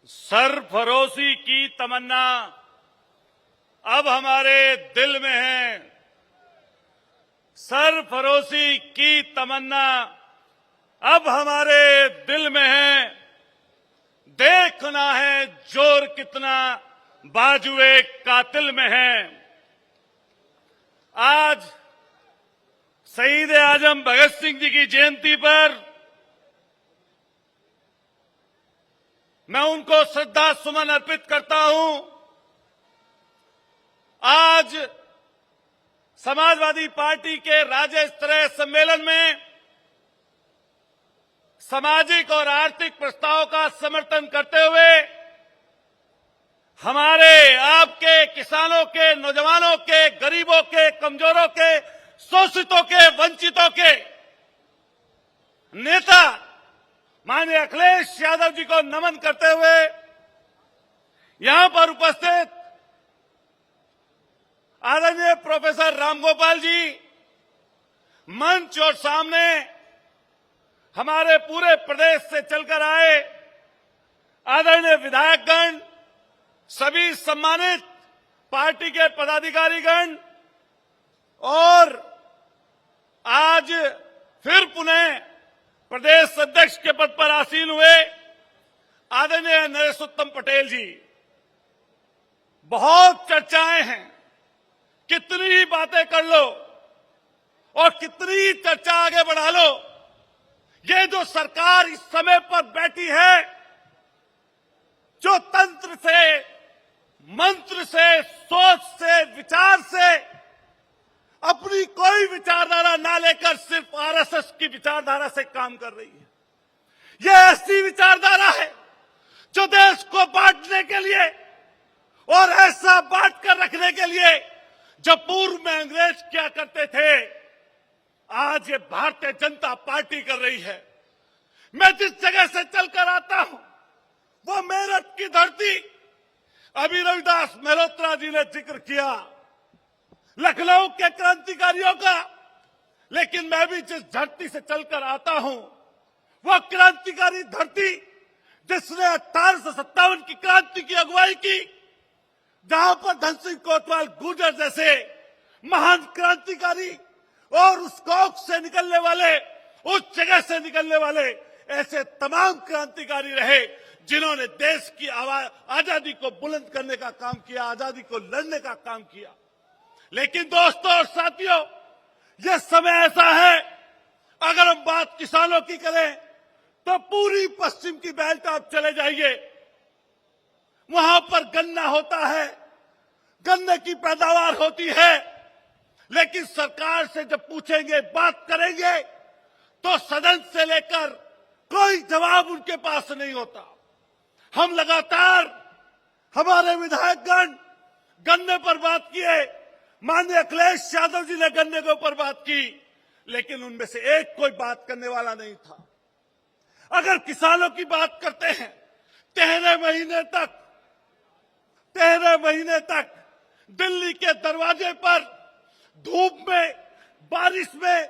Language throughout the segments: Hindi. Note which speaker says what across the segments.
Speaker 1: सरफरोशी की तमन्ना अब हमारे दिल में है। सरफरोशी की तमन्ना अब हमारे दिल में है। देखना है जोर कितना बाजुए कातिल में है। आज शहीद आजम भगत सिंह जी की जयंती पर मैं उनको श्रद्धा सुमन अर्पित करता हूं। आज समाजवादी पार्टी के राज्य स्तरीय सम्मेलन में सामाजिक और आर्थिक प्रस्ताव का समर्थन करते हुए हमारे आपके किसानों के, नौजवानों के, गरीबों के, कमजोरों के, शोषितों के, वंचितों के नेता माननीय अखिलेश यादव जी को नमन करते हुए यहां पर उपस्थित आदरणीय प्रोफेसर रामगोपाल जी, मंच और सामने हमारे पूरे प्रदेश से चलकर आए आदरणीय विधायकगण, सभी सम्मानित पार्टी के पदाधिकारीगण और आज फिर पुनः प्रदेश अध्यक्ष के पद पर आसीन हुए आदरणीय नरेशोत्तम पटेल जी। बहुत चर्चाएं हैं, कितनी ही बातें कर लो और कितनी ही चर्चा आगे बढ़ा लो, ये जो सरकार इस समय पर बैठी है, जो तंत्र से, मंत्र से, सोच से, विचार से अपनी कोई विचारधारा ना लेकर सिर्फ आरएसएस की विचारधारा से काम कर रही है। यह ऐसी विचारधारा है जो देश को बांटने के लिए और ऐसा बांट कर रखने के लिए जब पूर्व में अंग्रेज क्या करते थे, आज ये भारतीय जनता पार्टी कर रही है। मैं जिस जगह से चलकर आता हूं वो मेरठ की धरती, अभी रविदास मल्होत्रा जी ने जिक्र किया लखनऊ के क्रांतिकारियों का, लेकिन मैं भी जिस धरती से चलकर आता हूं वह क्रांतिकारी धरती जिसने 1857 की क्रांति की अगुवाई की, जहां पर धन सिंह कोतवाल गुर्जर जैसे महान क्रांतिकारी और उस कोख से निकलने वाले, उस जगह से निकलने वाले ऐसे तमाम क्रांतिकारी रहे जिन्होंने देश की आजादी को बुलंद करने का काम किया, आजादी को लड़ने का काम किया। लेकिन दोस्तों और साथियों, यह समय ऐसा है, अगर हम बात किसानों की करें तो पूरी पश्चिम की बेल्ट आप चले जाइए, वहां पर गन्ना होता है, गन्ने की पैदावार होती है, लेकिन सरकार से जब पूछेंगे, बात करेंगे तो सदन से लेकर कोई जवाब उनके पास नहीं होता। हम लगातार हमारे विधायकगण गन्ने पर बात किए, माननीय अखिलेश यादव जी ने गन्ने के ऊपर बात की, लेकिन उनमें से एक कोई बात करने वाला नहीं था। अगर किसानों की बात करते हैं, 13 महीने तक दिल्ली के दरवाजे पर धूप में, बारिश में,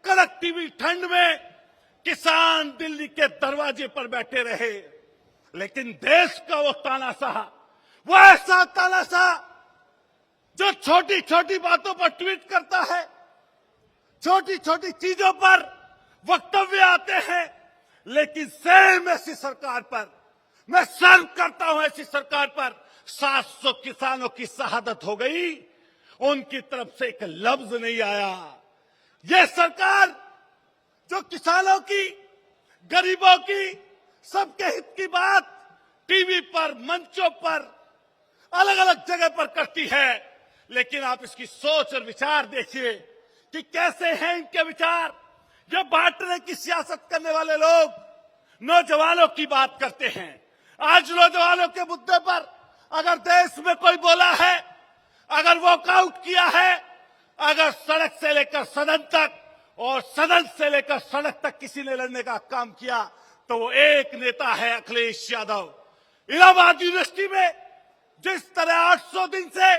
Speaker 1: कड़कती ठंड में किसान दिल्ली के दरवाजे पर बैठे रहे, लेकिन देश का वो तानाशाह, वो ऐसा तानाशाह जो छोटी छोटी बातों पर ट्वीट करता है, छोटी छोटी चीजों पर वक्तव्य आते हैं, लेकिन सेम ऐसी सरकार पर, मैं सर्व करता हूं ऐसी सरकार पर 700 किसानों की शहादत हो गई, उनकी तरफ से एक लफ्ज नहीं आया। यह सरकार जो किसानों की, गरीबों की, सबके हित की बात टीवी पर, मंचों पर, अलग अलग जगह पर करती है, लेकिन आप इसकी सोच और विचार देखिए कि कैसे हैं इनके विचार। जो बांटने की सियासत करने वाले लोग नौजवानों की बात करते हैं। आज नौजवानों के मुद्दे पर अगर देश में कोई बोला है, अगर वॉकआउट किया है, अगर सड़क से लेकर सदन तक और सदन से लेकर सड़क तक किसी ने लड़ने का काम किया तो वो एक नेता है अखिलेश यादव। इलाहाबाद यूनिवर्सिटी में जिस तरह 800 दिन से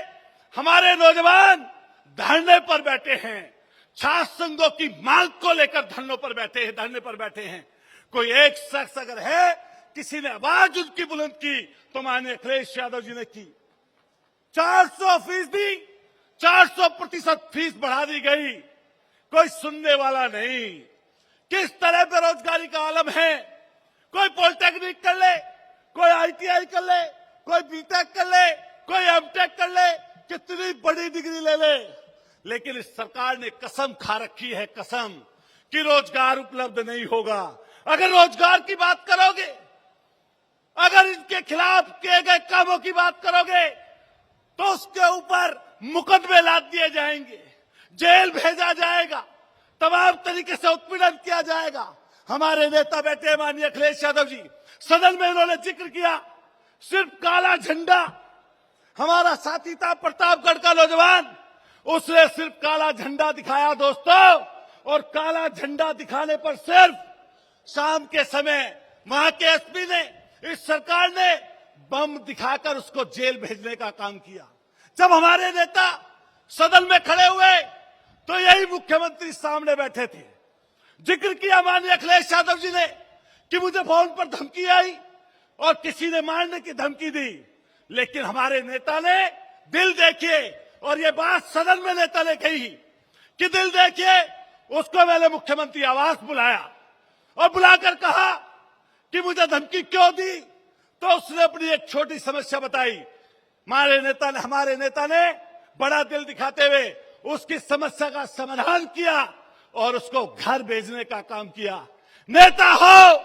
Speaker 1: हमारे नौजवान धरने पर बैठे हैं, छात्र संघों की मांग को लेकर धरने पर बैठे हैं, कोई एक शख्स अगर है किसी ने आवाज उनकी बुलंद की तो माननीय अखिलेश यादव जी ने की। 400% 400% फीस बढ़ा दी गई, कोई सुनने वाला नहीं। किस तरह बेरोजगारी का आलम है, कोई पॉलिटेक्निक कर ले, कोई आईटीआई कर ले, कोई बीटेक कर ले, कोई एमटेक कर ले, कितनी बड़ी डिग्री ले ले, लेकिन इस सरकार ने कसम खा रखी है, कसम, कि रोजगार उपलब्ध नहीं होगा। अगर रोजगार की बात करोगे, अगर इनके खिलाफ किए गए कामों की बात करोगे तो उसके ऊपर मुकदमे लाद दिए जाएंगे, जेल भेजा जाएगा, तमाम तरीके से उत्पीड़न किया जाएगा। हमारे नेता बैठे माननीय अखिलेश यादव जी, सदन में इन्होंने जिक्र किया सिर्फ काला झंडा। हमारा साथी था प्रतापगढ़ का नौजवान, उसने सिर्फ काला झंडा दिखाया दोस्तों, और काला झंडा दिखाने पर सिर्फ शाम के समय वहां के एसपी ने, इस सरकार ने बम दिखाकर उसको जेल भेजने का काम किया। जब हमारे नेता सदन में खड़े हुए तो यही मुख्यमंत्री सामने बैठे थे। जिक्र किया माननीय अखिलेश यादव जी ने कि मुझे फोन पर धमकी आई और किसी ने मारने की धमकी दी, लेकिन हमारे नेता ने दिल देखिए, और ये बात सदन में नेता ने कही कि दिल देखिए। उसको मैंने मुख्यमंत्री आवास बुलाया और बुलाकर कहा कि मुझे धमकी क्यों दी, तो उसने अपनी एक छोटी समस्या बताई। हमारे नेता ने बड़ा दिल दिखाते हुए उसकी समस्या का समाधान किया और उसको घर भेजने का काम किया। नेता हो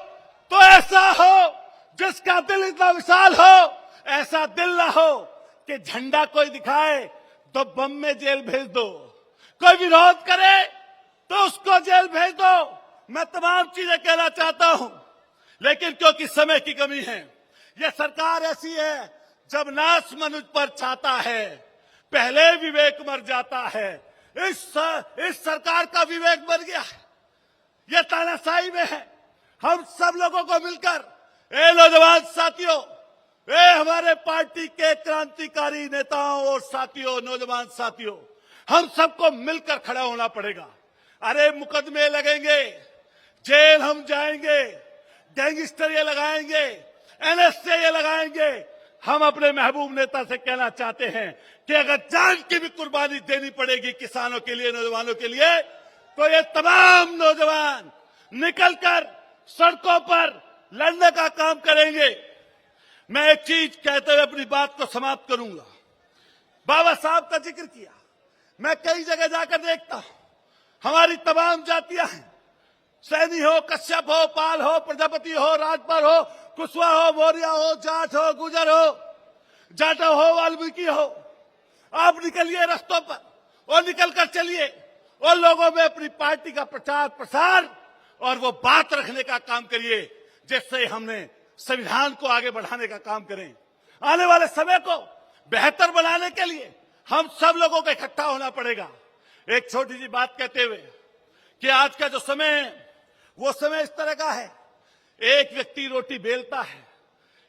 Speaker 1: तो ऐसा हो जिसका दिल इतना विशाल हो, ऐसा दिल ना हो कि झंडा कोई दिखाए तो बम में जेल भेज दो, कोई विरोध करे तो उसको जेल भेज दो। मैं तमाम चीजें कहना चाहता हूं, लेकिन क्योंकि समय की कमी है, यह सरकार ऐसी है जब नाश मनुष्य पर छाता है पहले विवेक मर जाता है। इस सरकार का विवेक मर गया है, यह तानाशाही में है। हम सब लोगों को मिलकर, ए नौजवान साथियों, ए हमारे पार्टी के क्रांतिकारी नेताओं और साथियों, नौजवान साथियों, हम सबको मिलकर खड़ा होना पड़ेगा। अरे मुकदमे लगेंगे, जेल हम जाएंगे, गैंगस्टर ये लगाएंगे, एनएसए ये लगाएंगे। हम अपने महबूब नेता से कहना चाहते हैं कि अगर जान की भी कुर्बानी देनी पड़ेगी किसानों के लिए, नौजवानों के लिए, तो ये तमाम नौजवान निकलकर सड़कों पर लड़ने का काम करेंगे। मैं एक चीज कहते हुए अपनी बात को समाप्त करूंगा। बाबा साहब का जिक्र किया, मैं कई जगह जाकर देखता हूं, हमारी तमाम जातियां हैं, सैनी हो, कश्यप हो, पाल हो, प्रजापति हो, राजपाल हो, कुशवाहा हो, मौर्य हो, जाट हो, गुजर हो, जाटव हो, वाल्मीकि हो। आप निकलिए रास्तों पर और निकलकर चलिए और लोगों में अपनी पार्टी का प्रचार प्रसार और वो बात रखने का काम करिए जिससे हमने संविधान को आगे बढ़ाने का काम करें। आने वाले समय को बेहतर बनाने के लिए हम सब लोगों को इकट्ठा होना पड़ेगा। एक छोटी सी बात कहते हुए कि आज का जो समय है वो समय इस तरह का है, एक व्यक्ति रोटी बेलता है,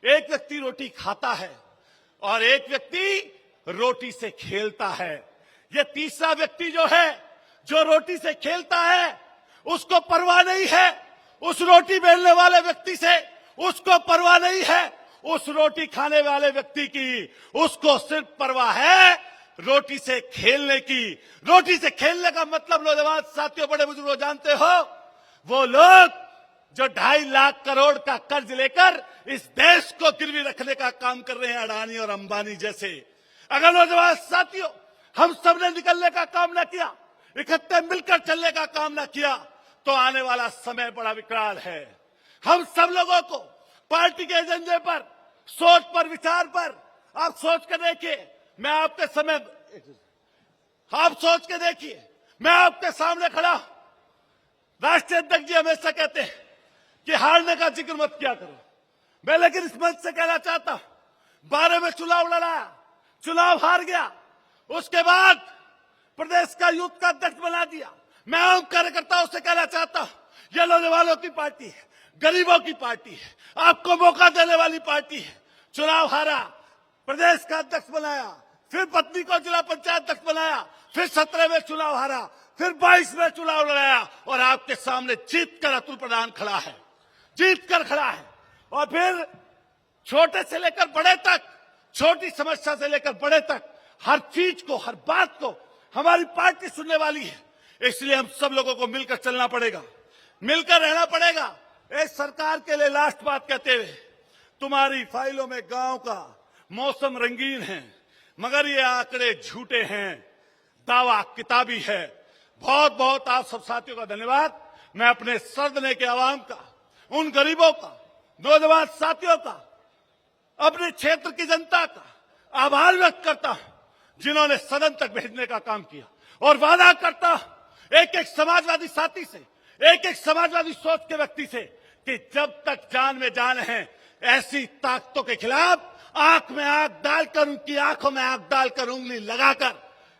Speaker 1: एक व्यक्ति रोटी खाता है और एक व्यक्ति रोटी से खेलता है। ये तीसरा व्यक्ति जो है, जो रोटी से खेलता है, उसको परवाह नहीं है उस रोटी बेलने वाले व्यक्ति से, उसको परवाह नहीं है उस रोटी खाने वाले व्यक्ति की, उसको सिर्फ परवाह है रोटी से खेलने की। रोटी से खेलने का मतलब नौजवान साथियों, बड़े बुजुर्गों, जानते हो, वो लोग जो 2.5 लाख करोड़ का कर्ज लेकर इस देश को गिरवी रखने का काम कर रहे हैं, अडानी और अंबानी जैसे। अगर नौजवान साथियों हम सबने निकलने का काम न किया, इकट्ठे मिलकर चलने का काम न किया, तो आने वाला समय बड़ा विकराल है। हम सब लोगों को पार्टी के एजेंडे पर, सोच पर, विचार पर, आप सोच के देखिए, मैं आपके समय, आप सोच के देखिए, मैं आपके सामने खड़ा हूं। राष्ट्रीय अध्यक्ष जी हमेशा कहते हैं कि हारने का जिक्र मत किया करो। मैं लेकिन इस मंच से कहना चाहता हूं, 12 में चुनाव लड़ाया, चुनाव हार गया, उसके बाद प्रदेश का यूथ का अध्यक्ष बना दिया। मैं आम कार्यकर्ताओं से कहना चाहता हूं, यह नौजवानों की पार्टी है, गरीबों की पार्टी है, आपको मौका देने वाली पार्टी है। चुनाव हारा, प्रदेश का अध्यक्ष बनाया, फिर पत्नी को जिला पंचायत अध्यक्ष बनाया, फिर 17 में चुनाव हारा, फिर 22 में चुनाव लड़ाया और आपके सामने जीत कर अतुल प्रधान खड़ा है, जीत कर खड़ा है। और फिर छोटे से लेकर बड़े तक, छोटी समस्या से लेकर बड़े तक, हर चीज को, हर बात को हमारी पार्टी सुनने वाली है। इसलिए हम सब लोगों को मिलकर चलना पड़ेगा, मिलकर रहना पड़ेगा। इस सरकार के लिए लास्ट बात कहते हुए, तुम्हारी फाइलों में गांव का मौसम रंगीन है, मगर ये आंकड़े झूठे हैं, दावा किताबी है। बहुत बहुत आप सब साथियों का धन्यवाद। मैं अपने सदन के आवाम का, उन गरीबों का, नौजवान साथियों का, अपने क्षेत्र की जनता का आभार व्यक्त करता हूं जिन्होंने सदन तक भेजने का काम किया। और वादा करता हूं एक एक समाजवादी साथी से, एक एक समाजवादी सोच के व्यक्ति से, कि जब तक जान में जान है, ऐसी ताकतों के खिलाफ आंख में आंख डालकर, उनकी आंखों में आंख डालकर, उंगली लगाकर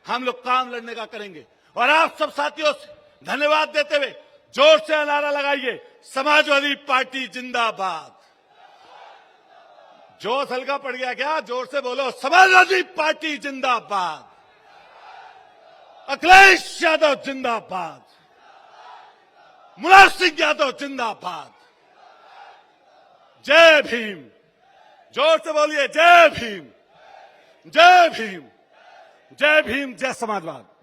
Speaker 1: हम लोग काम लड़ने का करेंगे। और आप सब साथियों से धन्यवाद देते हुए जोर से नारा लगाइए, समाजवादी पार्टी जिंदाबाद। जोश हल्का पड़ गया क्या? जोर से बोलो, समाजवादी पार्टी जिंदाबाद, अखिलेश यादव जिंदाबाद, मुलायम सिंह यादव जिंदाबाद। जय भीम। जोर से बोलिए, जय भीम, जय भीम, जय भीम, जय समाजवाद।